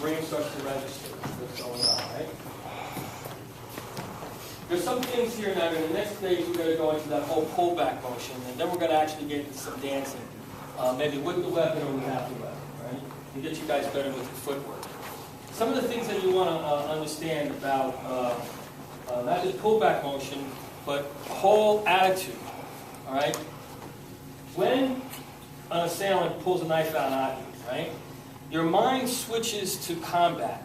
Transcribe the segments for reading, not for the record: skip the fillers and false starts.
brain starts to register what's going on, right? There's some things here now. In the next stage, we're going to go into that whole pullback motion, and then we're going to actually get into some dancing, maybe with the weapon or without the weapon, right? To get you guys better with the footwork. Some of the things that you want to understand about not just pullback motion, but whole attitude, all right? When an assailant pulls a knife out at you, right, your mind switches to combat.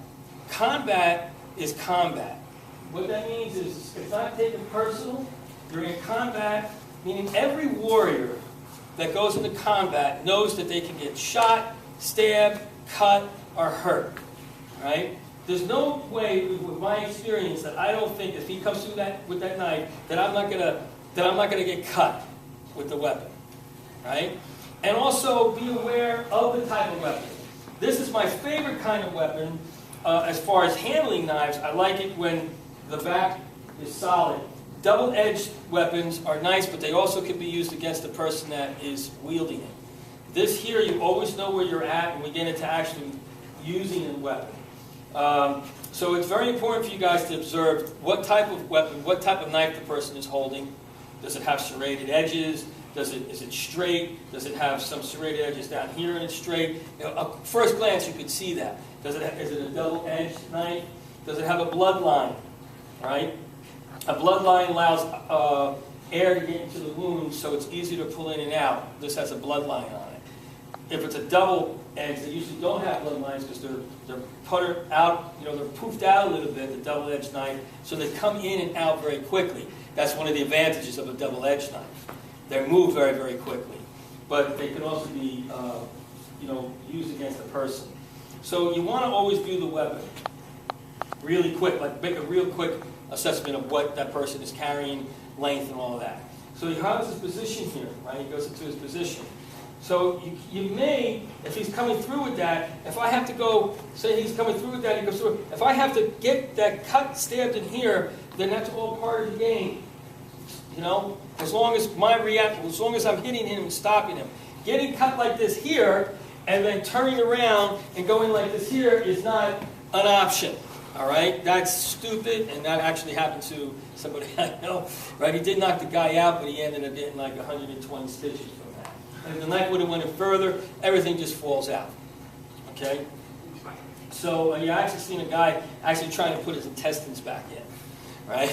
Combat is combat. What that means is it's not taken personal. You're in combat, meaning every warrior that goes into combat knows that they can get shot, stabbed, cut, or hurt. Right? There's no way, with my experience, that I don't think if he comes through that with that knife, that I'm not gonna get cut with the weapon. Right? And also be aware of the type of weapon. This is my favorite kind of weapon as far as handling knives. I like it when the back is solid. Double-edged weapons are nice, but they also can be used against the person that is wielding it. This here, you always know where you're at when we get into actually using a weapon. So it's very important for you guys to observe what type of weapon, what type of knife the person is holding. Does it have serrated edges? Is it straight? Does it have some serrated edges down here and it's straight? At first glance, you could see that. Is it a double-edged knife? Does it have a bloodline? Right? A bloodline allows air to get into the wound, so it's easy to pull in and out. This has a bloodline on it. If it's a double edge, they usually don't have bloodlines because they're puttered out, they're poofed out a little bit, the double-edged knife, so they come in and out very quickly. That's one of the advantages of a double-edged knife. They move very, very quickly. But they can also be, used against a person. So you want to always view the weapon really quick, like make a real quick assessment of what that person is carrying, length, and all of that. So he has his position here, right? He goes into his position. So you may, if he's coming through with that, if I have to go, say he's coming through with that, he goes through. If I have to get that cut stabbed in here, then that's all part of the game. As long as as long as I'm hitting him and stopping him. Getting cut like this here, and then turning around and going like this here is not an option. All right? That's stupid, and that actually happened to somebody I know. Right? He did knock the guy out, but he ended up getting like 120 stitches from that. And if the knife would have went in further, everything just falls out. Okay? So you actually seen a guy actually trying to put his intestines back in. Right?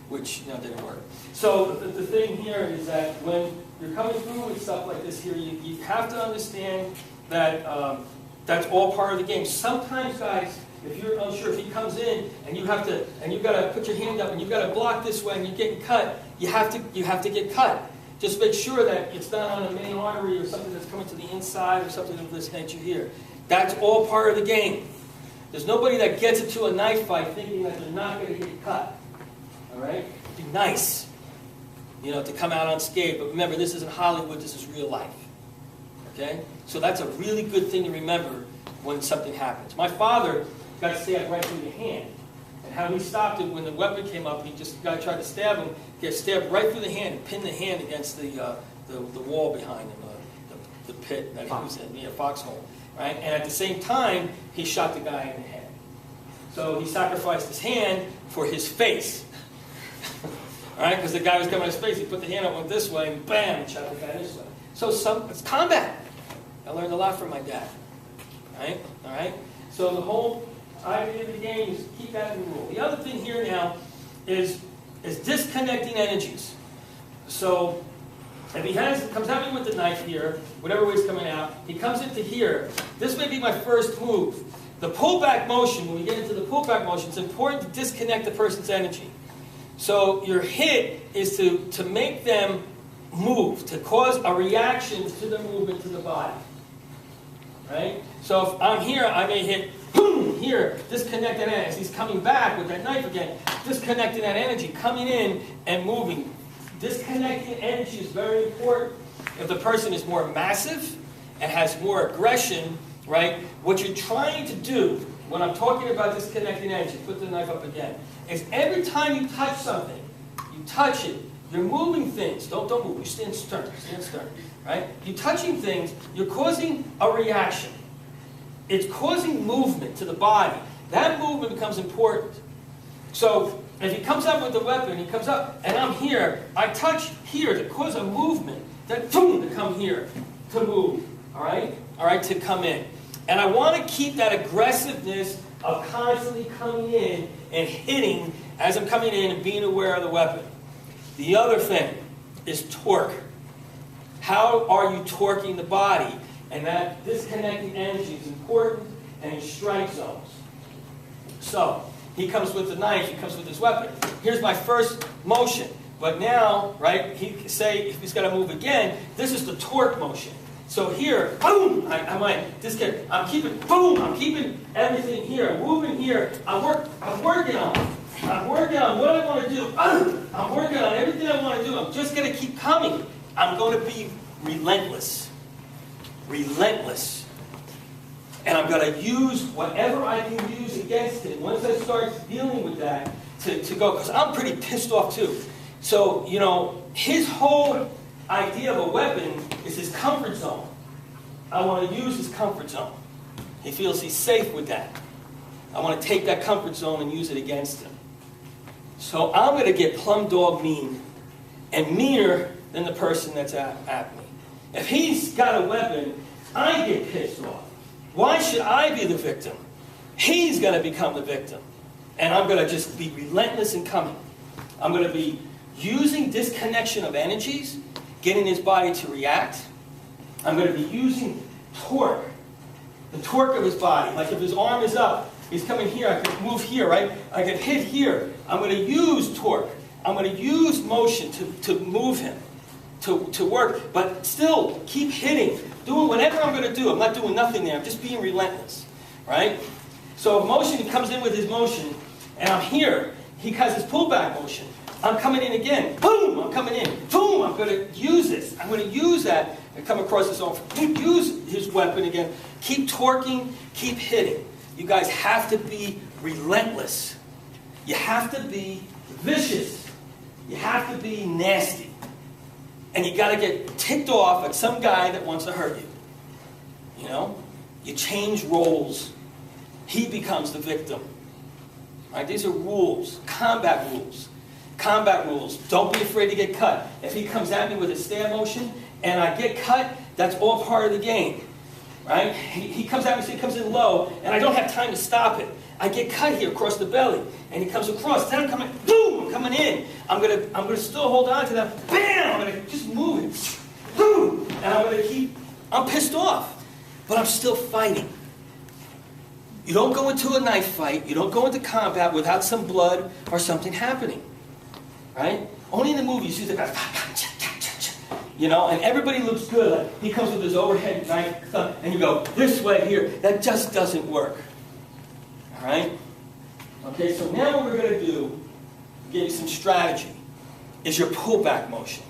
Which didn't work. So the thing here is that when you're coming through with stuff like this here, you have to understand that that's all part of the game. Sometimes, guys, if you're unsure, if he comes in and you've got to put your hand up and you've got to block this way and you're getting cut, you have to get cut. Just make sure that it's not on a main artery or something that's coming to the inside or something of this nature here. That's all part of the game. There's nobody that gets into a knife fight thinking that they're not going to get cut. All right? It'd be nice, to come out unscathed. But remember, this isn't Hollywood. This is real life. Okay? So that's a really good thing to remember when something happens. My father got stabbed right through the hand. And how he stopped it when the weapon came up, the guy tried to stab him, get stabbed right through the hand and pinned the hand against the wall behind him, the pit that he was in, a foxhole. Right? And at the same time, he shot the guy in the head. So he sacrificed his hand for his face. All right? Because the guy was coming at his face, he put the hand up, went this way, and bam, shot the guy this way. So it's combat. I learned a lot from my dad. Right? All right? So the whole idea of the game is keep that in the rule. The other thing here now is disconnecting energies. So if he comes at me with the knife here, whatever way it's coming out, he comes into here. This may be my first move. The pullback motion, when we get into the pullback motion, it's important to disconnect the person's energy. So your hit is to make them move, to cause a reaction to the movement to the body. Right? So if I'm here, I may hit, boom, here, disconnect that energy. As he's coming back with that knife again, disconnecting that energy, coming in and moving. Disconnecting energy is very important. If the person is more massive and has more aggression, right, what you're trying to do, when I'm talking about disconnecting energy, put the knife up again, is every time you touch something, you touch it, you're moving things. Don't move. You stand stern. Right? You're touching things. You're causing a reaction. it's causing movement to the body. That movement becomes important. So if he comes up with the weapon, he comes up, and I'm here, I touch here to cause a movement, then boom, to come here, to move, all right? All right, to come in. And I want to keep that aggressiveness of constantly coming in and hitting as I'm coming in and being aware of the weapon. The other thing is torque. How are you torquing the body? And that disconnecting energy is important, and in strike zones. So, he comes with the knife, he comes with his weapon. Here's my first motion. But now, right, if he's got to move again, this is the torque motion. So here, boom, I'm keeping everything here. I'm moving here. I'm working on what I want to do. I'm working on everything I want to do. I'm just going to keep coming. I'm going to be relentless. Relentless. And I'm going to use whatever I can use against it. Once I start dealing with that, to go, because I'm pretty pissed off too. So, you know, his whole idea of a weapon is his comfort zone. I want to use his comfort zone. He feels he's safe with that. I want to take that comfort zone and use it against him. So I'm going to get plumb dog mean, and meaner than the person that's at me. If he's got a weapon, I get pissed off. Why should I be the victim? He's going to become the victim. And I'm going to just be relentless in coming. I'm going to be using disconnection of energies, getting his body to react. I'm going to be using torque, the torque of his body. Like if his arm is up, he's coming here, I can move here, right? I can hit here. I'm going to use torque. I'm going to use motion to move him, to work, but still keep hitting, doing whatever I'm going to do. I'm not doing nothing there. I'm just being relentless, right? So motion, he comes in with his motion, and I'm here. He has his pullback motion. I'm coming in again. Boom! I'm coming in. Boom! I'm going to use this. I'm going to use that and come across his own. Use his weapon again. Keep torquing. Keep hitting. You guys have to be relentless. You have to be vicious. You have to be nasty. And you got to get ticked off at some guy that wants to hurt you. You know? You change roles. He becomes the victim. Right? These are rules. Combat rules. Combat rules. Don't be afraid to get cut. If he comes at me with a stab motion and I get cut, that's all part of the game. Right? He comes at me, so he comes in low, and I don't have time to stop it. I get cut here across the belly, and he comes across. Then I'm coming, boom, I'm coming in. I'm gonna still hold on to that. Bam! I'm gonna just move it. Boom! And I'm pissed off, but I'm still fighting. You don't go into a knife fight, you don't go into combat without some blood or something happening. Right? Only in the movies you see the guy, you know, and everybody looks good. Like he comes with his overhead knife, and you go, this way here. That just doesn't work. All right? Okay, so now what we're going to do, give you some strategy, is your pullback motion.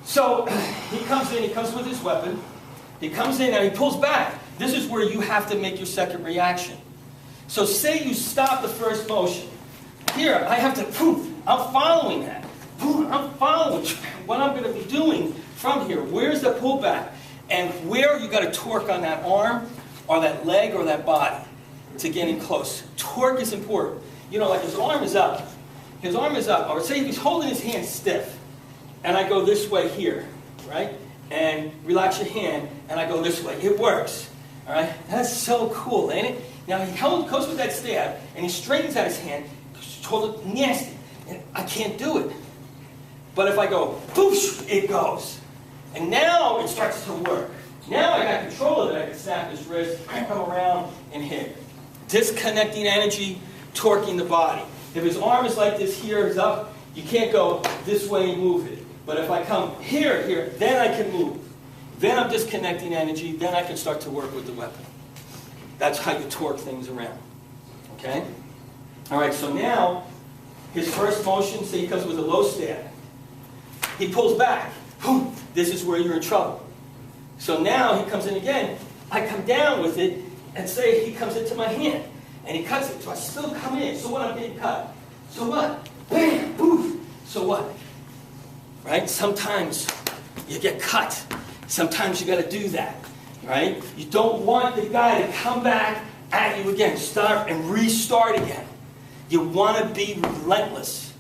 So he comes in, he comes with his weapon. He comes in and he pulls back. This is where you have to make your second reaction. So say you stop the first motion. Here, I have to, poof, I'm following that. I'm following what I'm going to be doing from here. Where's the pullback? And where you got to torque on that arm or that leg or that body to get in close. Torque is important. You know, like his arm is up. His arm is up. Or say if he's holding his hand stiff, and I go this way here, right? And relax your hand, and I go this way. It works. All right? That's so cool, ain't it? Now he goes with that stab, and he straightens out his hand. It's totally nasty. And I can't do it. But if I go, boosh, it goes. And now it starts to work. Now I got control of it. I can snap his wrist, come around, and hit. Disconnecting energy, torquing the body. If his arm is like this here, is up, you can't go this way and move it. But if I come here, then I can move. Then I'm disconnecting energy, then I can start to work with the weapon. That's how you torque things around. Okay? All right, so now, his first motion, say he comes with a low stab. He pulls back. This is where you're in trouble. So now he comes in again. I come down with it, and say he comes into my hand. And he cuts it. So I still come in. So what? I'm getting cut. So what? Bam! Poof! So what? Right? Sometimes you get cut. Sometimes you got to do that. right? You don't want the guy to come back at you again, start and restart again. You want to be relentless,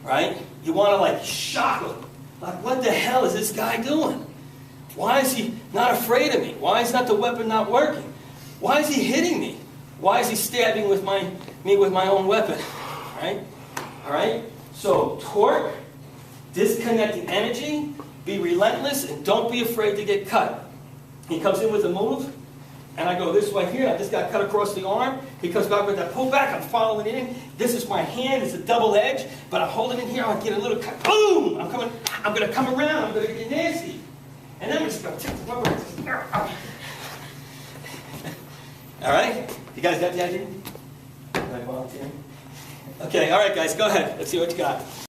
right? You want to like shock him. Like, what the hell is this guy doing? Why is he not afraid of me? Why is not the weapon not working? Why is he hitting me? Why is he stabbing me with my own weapon? Right? All right? So, torque, disconnecting energy, be relentless, and don't be afraid to get cut. He comes in with a move, and I go this way here. I just got cut across the arm. He comes back with that pullback. I'm following it in. This is my hand. It's a double edge, but I hold it in here. I'll get a little cut. Boom! I'm going to come around. I'm going to get nasty. And then we're just going to take the rubber. All right? You guys got the idea? Am I volunteering? Okay, all right, guys, go ahead. Let's see what you got.